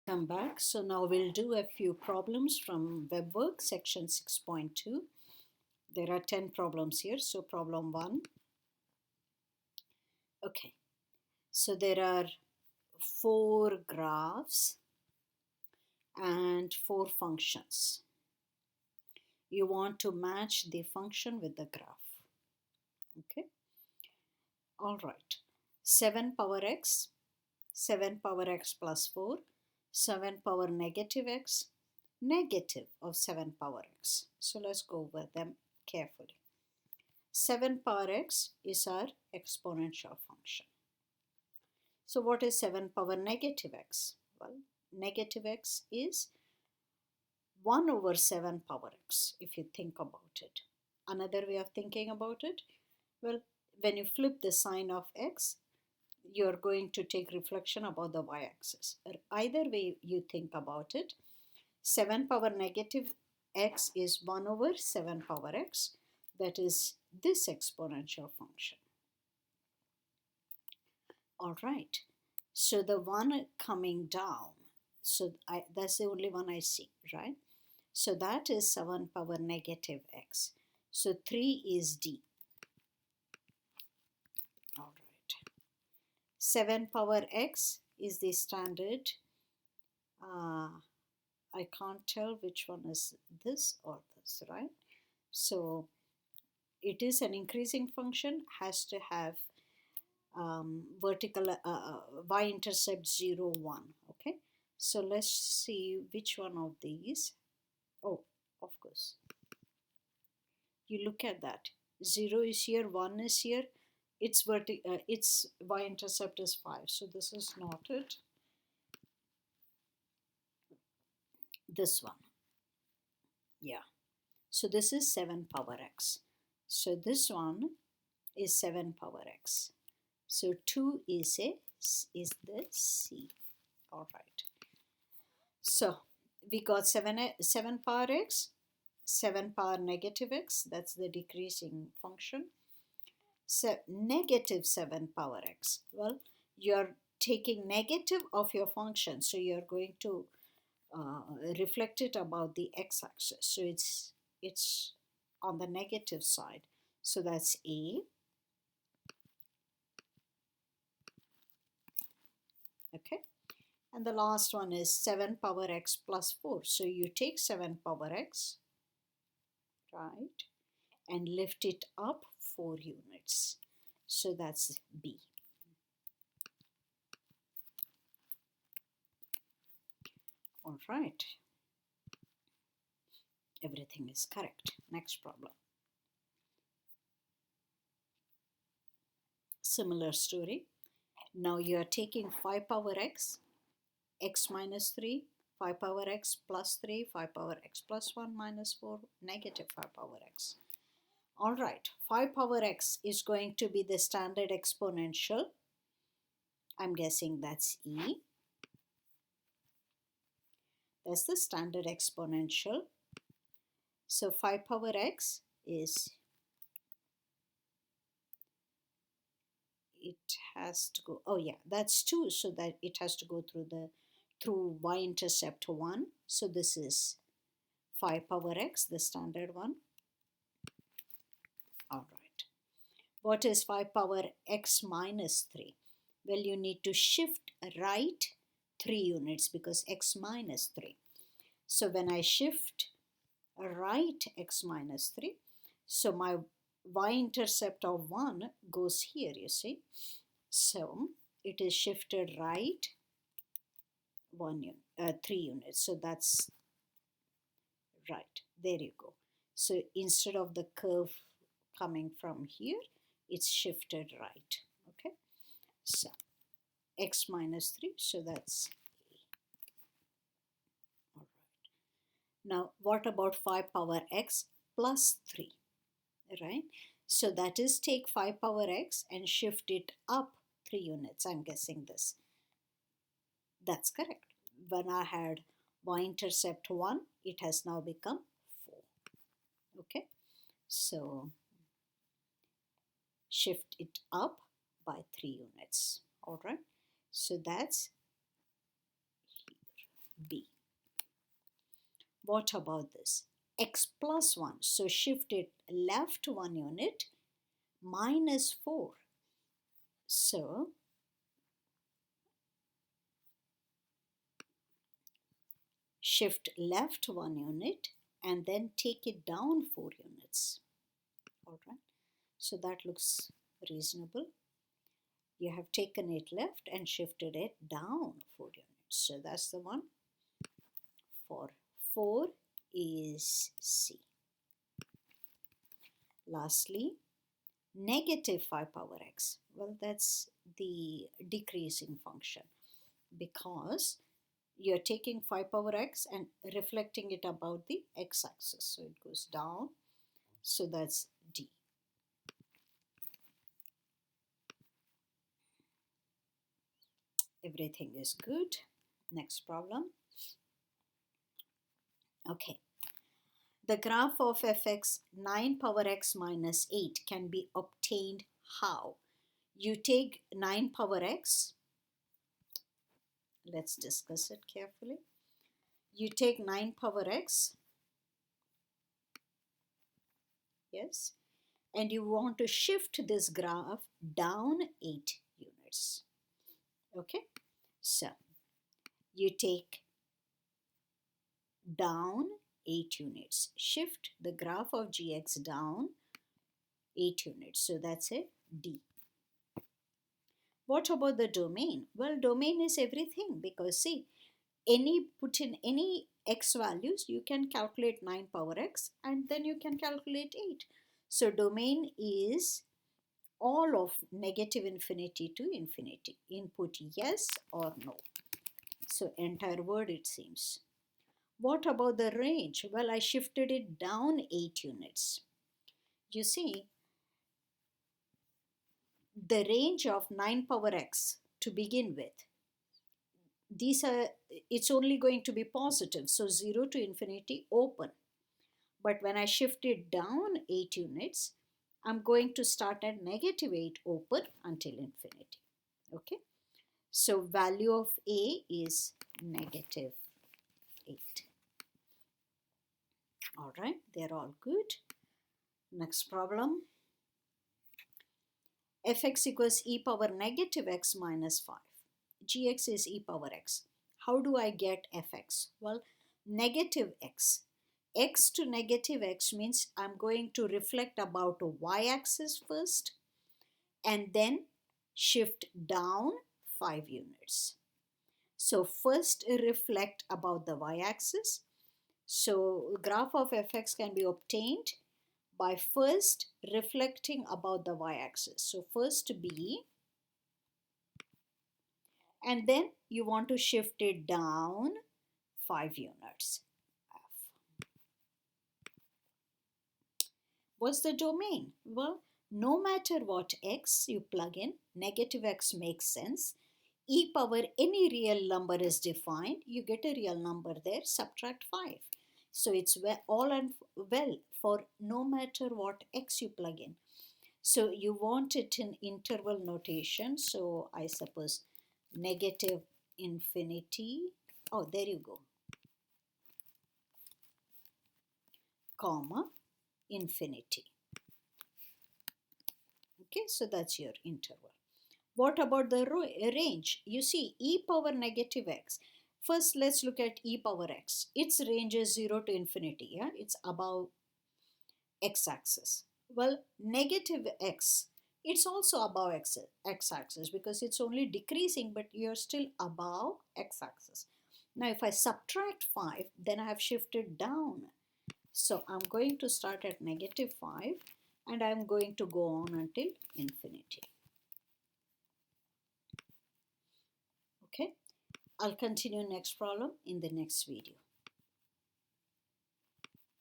Come back. So now we'll do a few problems from web work section 6.2. There are 10 problems here. So problem 1. Okay. So there are 4 graphs and 4 functions. You want to match the function with the graph. Okay. All right. 7 power x, 7 power x plus 4, 7 power negative x, negative of 7 power x. So let's go over them carefully. 7 power x is our exponential function. So what is 7 power negative x? Well, negative x is 1 over 7 power x, if you think about it. Another way of thinking about it, well, when you flip the sign of x, you're going to take reflection about the y-axis. Either way you think about it, 7 power negative x is 1 over 7 power x. That is this exponential function. All right. So the one coming down, so that's the only one I see, right? So that is 7 power negative x. So 3 is D. All right. 7 power x is the standard. I can't tell which one is this or this, right? So it is an increasing function, has to have vertical y-intercept 0, 1. Okay, so let's see which one of these. Oh, of course. You look at that. 0 is here, 1 is here. Its y-intercept is 5. So this is not it. This one. Yeah. So this is 7 power x. So this one is 7 power x. So 2 is the C. All right. So we got 7 power x, 7 power negative x. That's the decreasing function. So negative 7 power x. Well, you're taking negative of your function, so you're going to reflect it about the x-axis. So it's on the negative side. So that's A. Okay. And the last one is 7 power x plus 4. So you take 7 power x, right, and lift it up 4 units. So that's B. All right. Everything is correct. Next problem. Similar story. Now you are taking 5 power x, x minus 3, 5 power x plus 3, 5 power x plus 1 minus 4, negative 5 power x. All right, 5 power x is going to be the standard exponential. I'm guessing that's E. That's the standard exponential. So 5 power x is, it has to go, oh yeah, that's 2, so that it has to go through y-intercept 1. So this is 5 power x, the standard one. All right. What is 5 power x minus 3? Well, you need to shift right 3 units because x minus 3. So when I shift right x minus 3, so my y-intercept of 1 goes here, you see. So it is shifted right 3 units. So that's right. There you go. So instead of the curve coming from here, it's shifted right. Okay. So x minus 3. So that's A. All right. Now what about 5 power x plus 3? Right. So that is take 5 power x and shift it up 3 units. I'm guessing this. That's correct. When I had y-intercept 1, it has now become 4. Okay. So shift it up by 3 units. All right. So that's here. What about this? X plus 1. So shift it left 1 unit, minus 4. So shift left 1 unit and then take it down 4 units. All right. So that looks reasonable. You have taken it left and shifted it down 4 units. So that's the one. For 4 is C. Lastly, negative 5 power x. Well, that's the decreasing function because you're taking 5 power x and reflecting it about the x-axis. So it goes down. So that's D. Everything is good. Next problem. Okay. The graph of fx 9 power x minus 8 can be obtained how? You take 9 power x. Let's discuss it carefully. You take 9 power x. Yes. And you want to shift this graph down 8 units. Okay. So you take down 8 units. Shift the graph of gx down 8 units. So that's a D. What about the domain? Well, domain is everything because see, put in any x values, you can calculate 9 power x and then you can calculate 8. So domain is all of negative infinity to infinity. Input yes or no. So entire word it seems. What about the range? Well, I shifted it down 8 units. You see, the range of 9 power x to begin with, it's only going to be positive. So 0 to infinity open. But when I shift it down 8 units, I'm going to start at negative 8 open until infinity. Okay. So value of A is negative 8. All right. They're all good. Next problem. Fx equals e power negative x minus 5. Gx is e power x. How do I get fx? Well, negative x. X to negative x means I'm going to reflect about a y-axis first and then shift down 5 units. So first reflect about the y-axis. So graph of fx can be obtained by first reflecting about the y-axis. So first B and then you want to shift it down 5 units. F. What's the domain? Well, no matter what x you plug in, negative x makes sense. E power any real number is defined. You get a real number there, subtract 5. So it's all and well for no matter what x you plug in. So you want it in interval notation. So I suppose negative infinity. Oh, there you go. Comma infinity. Okay, so that's your interval. What about the range? You see, e power negative x. First, let's look at e power x. Its range is 0 to infinity. Yeah, it's above x-axis. Well, negative x, it's also above x-axis because it's only decreasing, but you're still above x-axis. Now, if I subtract 5, then I have shifted down. So I'm going to start at negative 5 and I'm going to go on until infinity. Okay, I'll continue next problem in the next video.